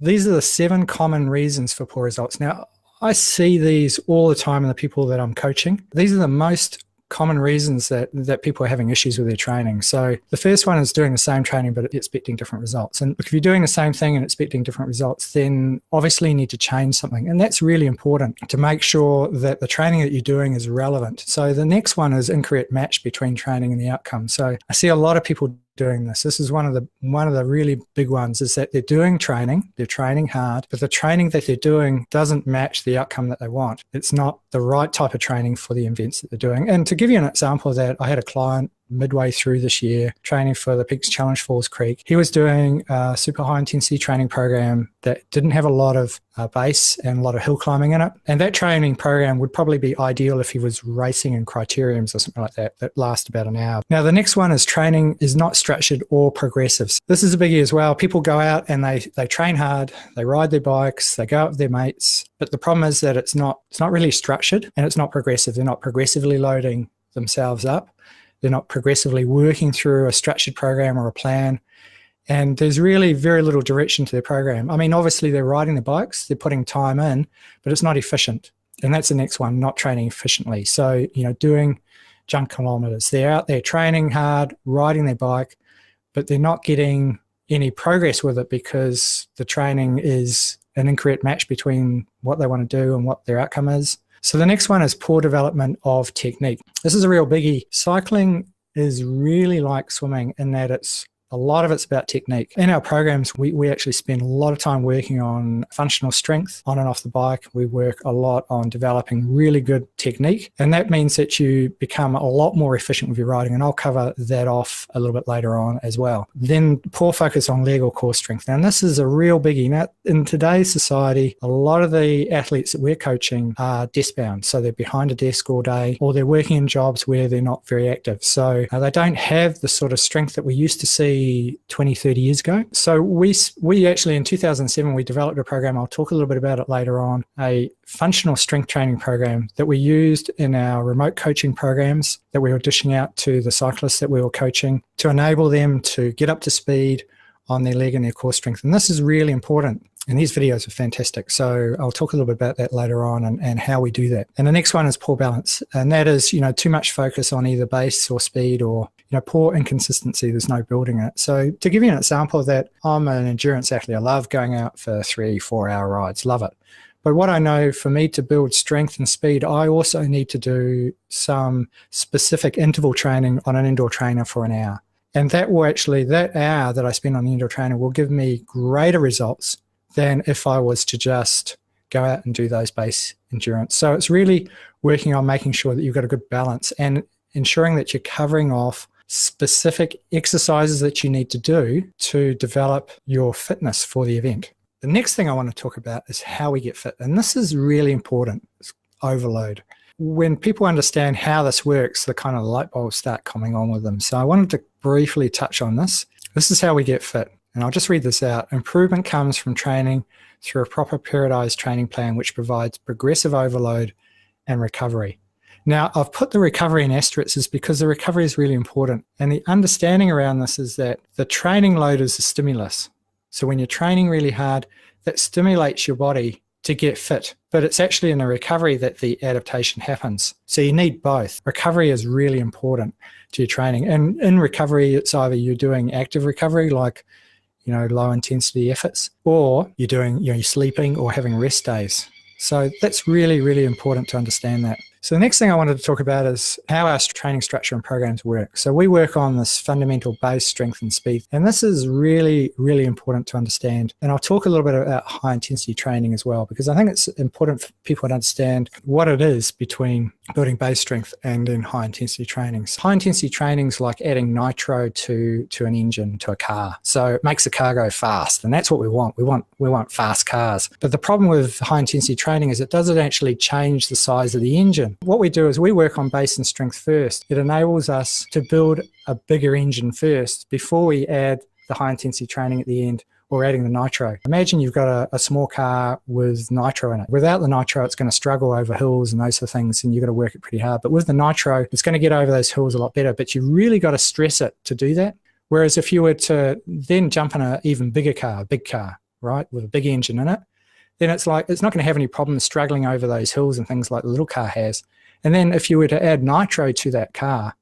These are the 7 common reasons for poor results. Now, I see these all the time in the people that I'm coaching. These are the most common reasons that people are having issues with their training. So the first one is doing the same training but expecting different results. And if you're doing the same thing and expecting different results, then obviously you need to change something. And that's really important to make sure that the training that you're doing is relevant. So the next one is incorrect match between training and the outcome. So I see a lot of people doing this. This is one of the really big ones, is that they're doing training, they're training hard, but the training that they're doing doesn't match the outcome that they want. It's not the right type of training for the events that they're doing. And to give you an example of that, I had a client midway through this year training for the Peaks Challenge Falls Creek. He was doing a super high intensity training program that didn't have a lot of base and a lot of hill climbing in it. And that training program would probably be ideal if he was racing in criteriums or something like that last about an hour. Now, the next one is training is not structured or progressive. This is a biggie as well. People go out and they train hard, they ride their bikes, they go out with their mates. But the problem is that it's not really structured and it's not progressive. They're not progressively loading themselves up. They're not progressively working through a structured program or a plan. And there's really very little direction to their program. I mean, obviously they're riding the bikes, they're putting time in, but it's not efficient. And that's the next one, not training efficiently. So, doing junk kilometers. They're out there training hard, riding their bike, but they're not getting any progress with it because the training is an incorrect match between what they want to do and what their outcome is. So the next one is poor development of technique. This is a real biggie. Cycling is really like swimming in that a lot of it's about technique. In our programs, we actually spend a lot of time working on functional strength on and off the bike. We work a lot on developing really good technique, and that means that you become a lot more efficient with your riding, and I'll cover that off a little bit later on as well. Then poor focus on leg or core strength. Now, this is a real biggie. Now, in today's society, a lot of the athletes that we're coaching are desk-bound, so they're behind a desk all day, or they're working in jobs where they're not very active. So they don't have the sort of strength that we used to see 20, 30 years ago. So we actually in 2007, we developed a program, I'll talk a little bit about it later on, a functional strength training program that we used in our remote coaching programs that we were dishing out to the cyclists that we were coaching to enable them to get up to speed on their leg and their core strength. And this is really important. And these videos are fantastic. So I'll talk a little bit about that later on and how we do that. And the next one is poor balance. And that is, too much focus on either base or speed or, poor inconsistency. There's no building it. So to give you an example of that, I'm an endurance athlete. I love going out for 3-4 hour rides. Love it. But what I know, for me to build strength and speed, I also need to do some specific interval training on an indoor trainer for an hour. And that hour that I spend on the indoor trainer will give me greater results than if I was to just go out and do those base endurance. So it's really working on making sure that you've got a good balance and ensuring that you're covering off specific exercises that you need to do to develop your fitness for the event. The next thing I want to talk about is how we get fit. And this is really important. It's overload. When people understand how this works, the kind of light bulbs start coming on with them. So I wanted to briefly touch on this. This is how we get fit. And I'll just read this out. Improvement comes from training through a proper periodized training plan, which provides progressive overload and recovery. Now, I've put the recovery in asterisks because the recovery is really important. And the understanding around this is that the training load is a stimulus. So when you're training really hard, that stimulates your body to get fit. But it's actually in the recovery that the adaptation happens. So you need both. Recovery is really important to your training. And in recovery, it's either you're doing active recovery, like low intensity efforts, or you're doing, you're sleeping or having rest days. So that's really, really important to understand that. So the next thing I wanted to talk about is how our training structure and programs work. So we work on this fundamental base, strength and speed. And this is really, really important to understand. And I'll talk a little bit about high intensity training as well, because I think it's important for people to understand what it is between building base strength and in high intensity trainings. High intensity trainings like adding nitro to an engine, to a car. So it makes the car go fast. And that's what we want. We want fast cars. But the problem with high intensity training is it doesn't actually change the size of the engine. What we do is we work on base and strength first. It enables us to build a bigger engine first before we add the high intensity training at the end or adding the nitro. Imagine you've got a small car with nitro in it. Without the nitro, it's going to struggle over hills and those sort of things, and you've got to work it pretty hard. But with the nitro, it's going to get over those hills a lot better, but you really got to stress it to do that. Whereas if you were to then jump in an even bigger car, a big car, right, with a big engine in it, then it's not going to have any problems struggling over those hills and things like the little car has. And then if you were to add nitro to that car,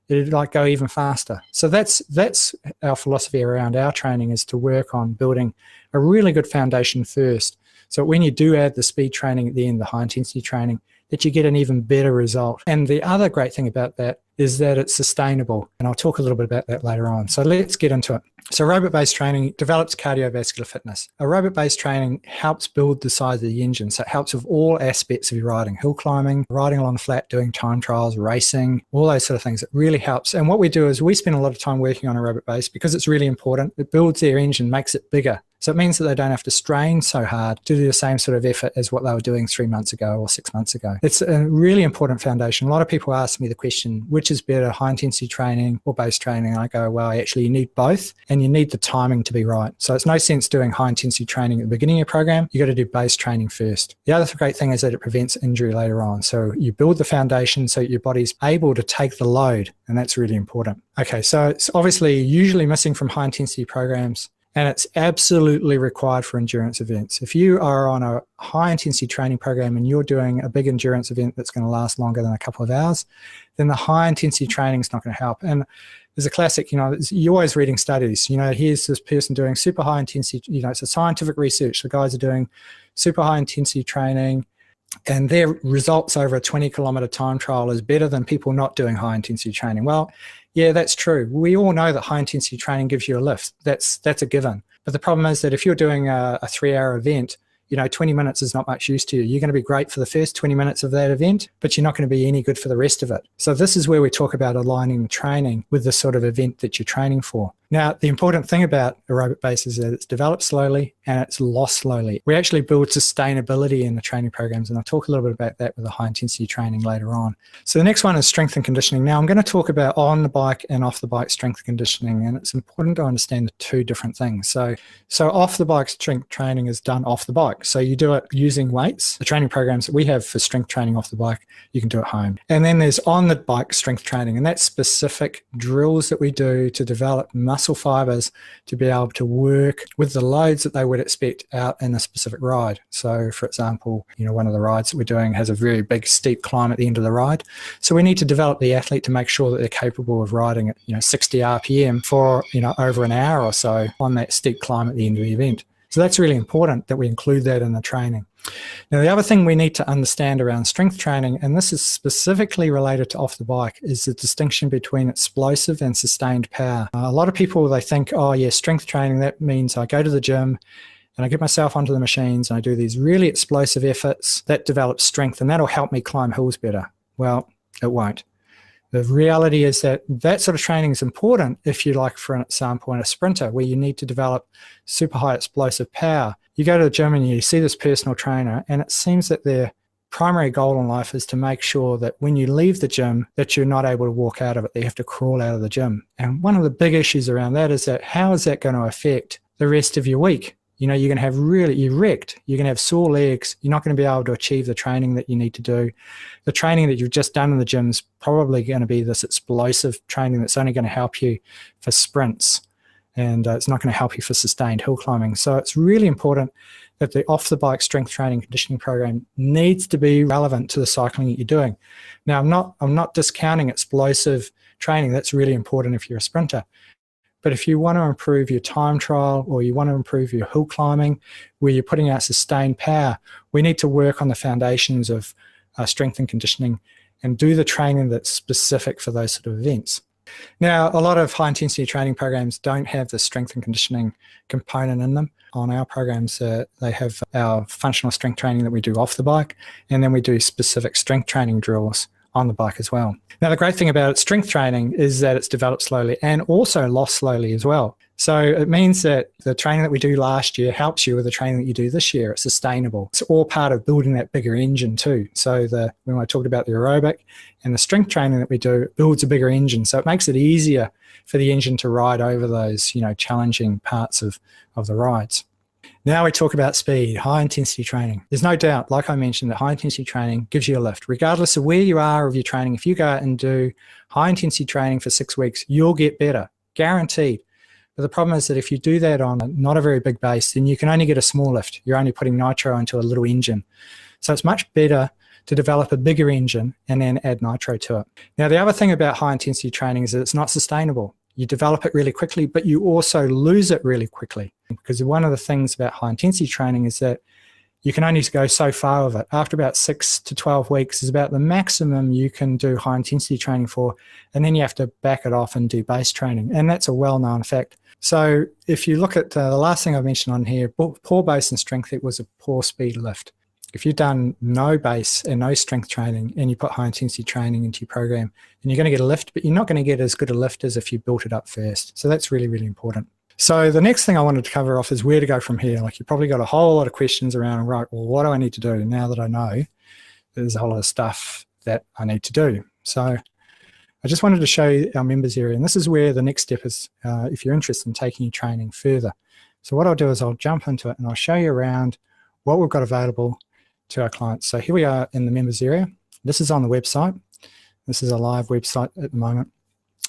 it'd like go even faster. So that's our philosophy around our training, is to work on building a really good foundation first. So when you do add the speed training at the end, the high intensity training, that you get an even better result. And the other great thing about that is that it's sustainable. And I'll talk a little bit about that later on. So let's get into it. So aerobic-based training develops cardiovascular fitness. Aerobic-based training helps build the size of the engine. So it helps with all aspects of your riding, hill climbing, riding along the flat, doing time trials, racing, all those sort of things. It really helps. And what we do is we spend a lot of time working on aerobic-based because it's really important. It builds their engine, makes it bigger. So it means that they don't have to strain so hard to do the same sort of effort as what they were doing 3 months ago or 6 months ago. It's a really important foundation. A lot of people ask me the question, which is better, high intensity training or base training? And I go, well, actually, you need both, and you need the timing to be right. So it's no sense doing high intensity training at the beginning of your program. You got to do base training first. The other great thing is that it prevents injury later on. So you build the foundation so your body's able to take the load, and that's really important. Okay, so it's obviously usually missing from high intensity programs, and it's absolutely required for endurance events. If you are on a high intensity training program and you're doing a big endurance event that's going to last longer than a couple of hours, then the high intensity training is not going to help. And there's a classic, you're always reading studies. Here's this person doing super high intensity, it's a scientific research. The guys are doing super high intensity training, and their results over a 20-kilometer time trial is better than people not doing high intensity training. Well, yeah, that's true. We all know that high intensity training gives you a lift. That's a given. But the problem is that if you're doing a 3-hour event, 20 minutes is not much use to you. You're going to be great for the first 20 minutes of that event, but you're not going to be any good for the rest of it. So this is where we talk about aligning the training with the sort of event that you're training for. Now, the important thing about aerobic base is that it's developed slowly and it's lost slowly. We actually build sustainability in the training programs, and I'll talk a little bit about that with the high intensity training later on. So the next one is strength and conditioning. Now, I'm going to talk about on the bike and off the bike strength and conditioning, and it's important to understand the two different things. So off the bike strength training is done off the bike. So you do it using weights. The training programs that we have for strength training off the bike, you can do at home. And then there's on the bike strength training, and that's specific drills that we do to develop muscle fibers to be able to work with the loads that they would expect out in a specific ride. So for example, one of the rides that we're doing has a very big steep climb at the end of the ride. So we need to develop the athlete to make sure that they're capable of riding at 60 RPM for over an hour or so on that steep climb at the end of the event. So that's really important that we include that in the training. Now, the other thing we need to understand around strength training, and this is specifically related to off the bike, is the distinction between explosive and sustained power. A lot of people, they think, oh yeah, strength training, that means I go to the gym and I get myself onto the machines and I do these really explosive efforts that develop strength and that'll help me climb hills better. Well, it won't. The reality is that sort of training is important if you like, for example, in a sprinter where you need to develop super high explosive power. You go to the gym and you see this personal trainer, and it seems that their primary goal in life is to make sure that when you leave the gym that you're not able to walk out of it, that you have to crawl out of the gym. And one of the big issues around that is that how is that going to affect the rest of your week? You're going to have you're wrecked. You're going to have sore legs. You're not going to be able to achieve the training that you need to do. The training that you've just done in the gym is probably going to be this explosive training that's only going to help you for sprints, and it's not going to help you for sustained hill climbing. So it's really important that the off-the-bike strength training conditioning program needs to be relevant to the cycling that you're doing. Now, I'm not discounting explosive training. That's really important if you're a sprinter. But if you want to improve your time trial or you want to improve your hill climbing where you're putting out sustained power, we need to work on the foundations of strength and conditioning and do the training that's specific for those sort of events. Now, a lot of high-intensity training programs don't have the strength and conditioning component in them. On our programs, they have our functional strength training that we do off the bike, and then we do specific strength training drills on the bike as well. Now, the great thing about strength training is that it's developed slowly and also lost slowly as well. So it means that the training that we do last year helps you with the training that you do this year. It's sustainable. It's all part of building that bigger engine too. So when I talked about the aerobic and the strength training that we do, it builds a bigger engine. So it makes it easier for the engine to ride over those, challenging parts of the rides. Now we talk about speed, high-intensity training. There's no doubt, like I mentioned, that high-intensity training gives you a lift. Regardless of where you are of your training, if you go out and do high-intensity training for 6 weeks, you'll get better, guaranteed. But the problem is that if you do that on not a very big base, then you can only get a small lift. You're only putting nitro into a little engine. So it's much better to develop a bigger engine and then add nitro to it. Now, the other thing about high intensity training is that it's not sustainable. You develop it really quickly, but you also lose it really quickly. Because one of the things about high intensity training is that you can only go so far with it. After about 6 to 12 weeks is about the maximum you can do high intensity training for, and then you have to back it off and do base training. And that's a well-known fact. So if you look at the last thing I mentioned on here, poor base and strength equals a poor speed lift. If you've done no base and no strength training and you put high intensity training into your program, then you're going to get a lift, but you're not going to get as good a lift as if you built it up first. So that's really, really important. So the next thing I wanted to cover off is where to go from here. Like, you've probably got a whole lot of questions around, right, well, what do I need to do now that I know there's a whole lot of stuff that I need to do? So I just wanted to show you our members area, and this is where the next step is if you're interested in taking your training further. So what I'll do is I'll jump into it and I'll show you around what we've got available to our clients. So here we are in the members area. This is on the website. This is a live website at the moment.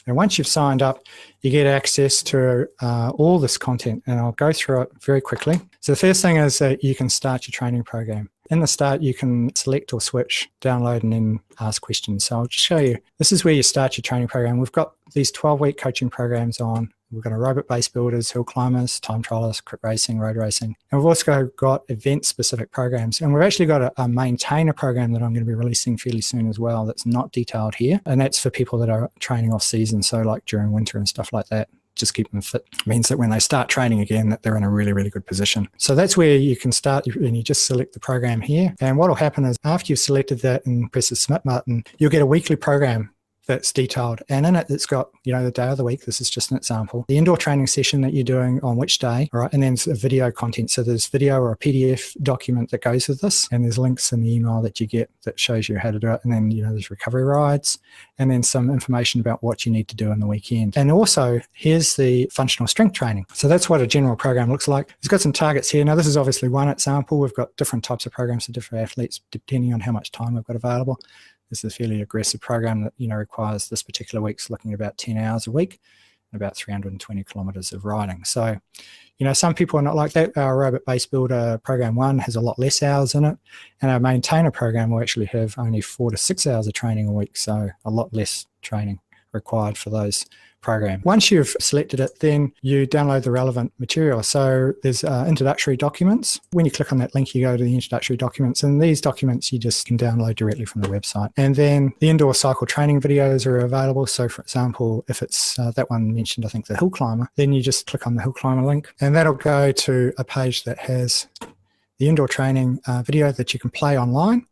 And once you've signed up, you get access to all this content, and I'll go through it very quickly. So the first thing is that you can start your training program. In the start, you can select or switch, download, and then ask questions. So I'll just show you. This is where you start your training program. We've got these 12-week coaching programs on. We've got aerobic base builders, hill climbers, time trialists, crit racing, road racing. And we've also got event-specific programs. And we've actually got a maintainer program that I'm going to be releasing fairly soon as well that's not detailed here. And that's for people that are training off-season, so like during winter and stuff like that. Just keep them fit. It means that when they start training again, that they're in a really, really good position. So that's where you can start, and you just select the program here. And what will happen is after you've selected that and press the submit button, you'll get a weekly program that's detailed, and in it it's got, you know, the day of the week. This is just an example, the indoor training session that you're doing on which day, all right, and then a video content. So there's video or a PDF document that goes with this, and there's links in the email that you get that shows you how to do it. And then, you know, there's recovery rides, and then some information about what you need to do on the weekend. And also here's the functional strength training. So that's what a general program looks like. It's got some targets here. Now this is obviously one example. We've got different types of programs for different athletes depending on how much time we've got available. This is a fairly aggressive program that, you know, requires this particular week's looking at about 10 hours a week and about 320 kilometers of riding. So, you know, some people are not like that. Our aerobic base builder program 1 has a lot less hours in it, and our maintainer program will actually have only 4 to 6 hours of training a week. So a lot less training required for those program. Once you've selected it, then you download the relevant material. So there's introductory documents. When you click on that link, you go to the introductory documents, and these documents you just can download directly from the website. And then the indoor cycle training videos are available. So for example, if it's that one mentioned, I think the hill climber, then you just click on the hill climber link, and that'll go to a page that has the indoor training video that you can play online.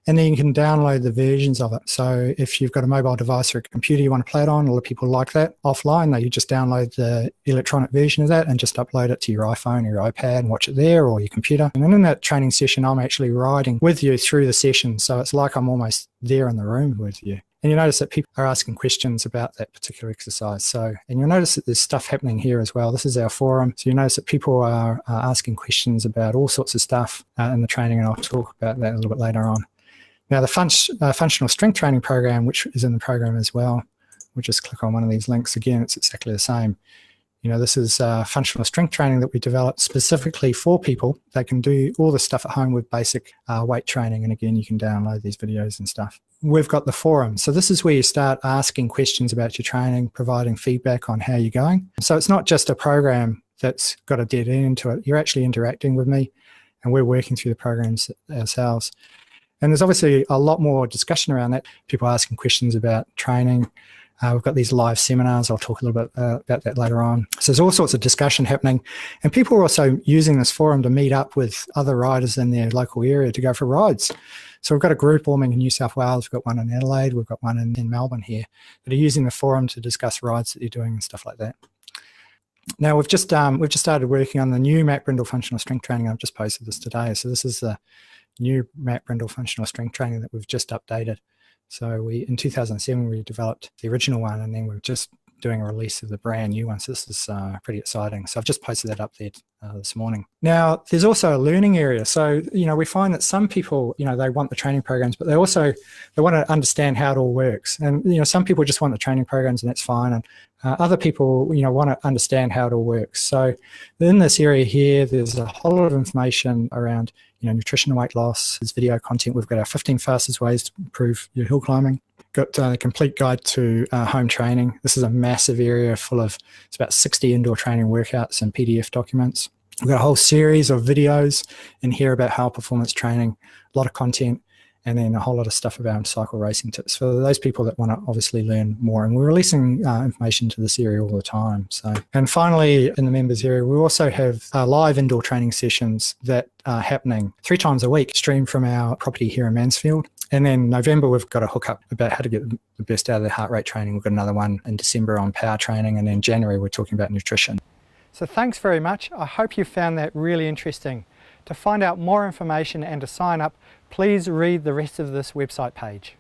And then you can download the versions of it. So if you've got a mobile device or a computer you want to play it on, a lot of people like that offline. You just download the electronic version of that and just upload it to your iPhone or your iPad and watch it there, or your computer. And then in that training session, I'm actually riding with you through the session. So it's like I'm almost there in the room with you. And you notice that people are asking questions about that particular exercise. So, and you'll notice that there's stuff happening here as well. This is our forum. So you notice that people are asking questions about all sorts of stuff in the training, and I'll talk about that a little bit later on. Now, the functional strength training program, which is in the program as well, we'll just click on one of these links. Again, it's exactly the same. You know, this is functional strength training that we developed specifically for people. They can do all this stuff at home with basic weight training. And again, you can download these videos and stuff. We've got the forum. So this is where you start asking questions about your training, providing feedback on how you're going. So it's not just a program that's got a dead end to it. You're actually interacting with me, and we're working through the programs ourselves. And there's obviously a lot more discussion around that. People asking questions about training. We've got these live seminars. I'll talk a little bit about that later on. So there's all sorts of discussion happening. And people are also using this forum to meet up with other riders in their local area to go for rides. So we've got a group forming in New South Wales. We've got one in Adelaide. We've got one in Melbourne here that are using the forum to discuss rides that they're doing and stuff like that. Now, we've just started working on the new Matt Brindle functional strength training. I've just posted this today. So this is the new Matt Brindle functional strength training that we've just updated. So in 2007, we developed the original one, and then we've just doing a release of the brand new ones. This is pretty exciting. So I've just posted that up there this morning. Now, there's also a learning area. So, we find that some people, they want the training programs, but they want to understand how it all works. And, some people just want the training programs and that's fine. And other people, want to understand how it all works. So in this area here, there's a whole lot of information around, nutrition and weight loss. There's video content. We've got our 15 fastest ways to improve your hill climbing. Got a complete guide to home training. This is a massive area full of, it's about 60 indoor training workouts and PDF documents. We've got a whole series of videos in here about high performance training, a lot of content, and then a whole lot of stuff about cycle racing tips for those people that want to obviously learn more. And we're releasing information to this area all the time. And finally, in the members area, we also have live indoor training sessions that are happening 3 times a week, streamed from our property here in Mansfield. And then November, we've got a hookup about how to get the best out of the heart rate training. We've got another one in December on power training. And then January, we're talking about nutrition. So thanks very much. I hope you found that really interesting. To find out more information and to sign up, please read the rest of this website page.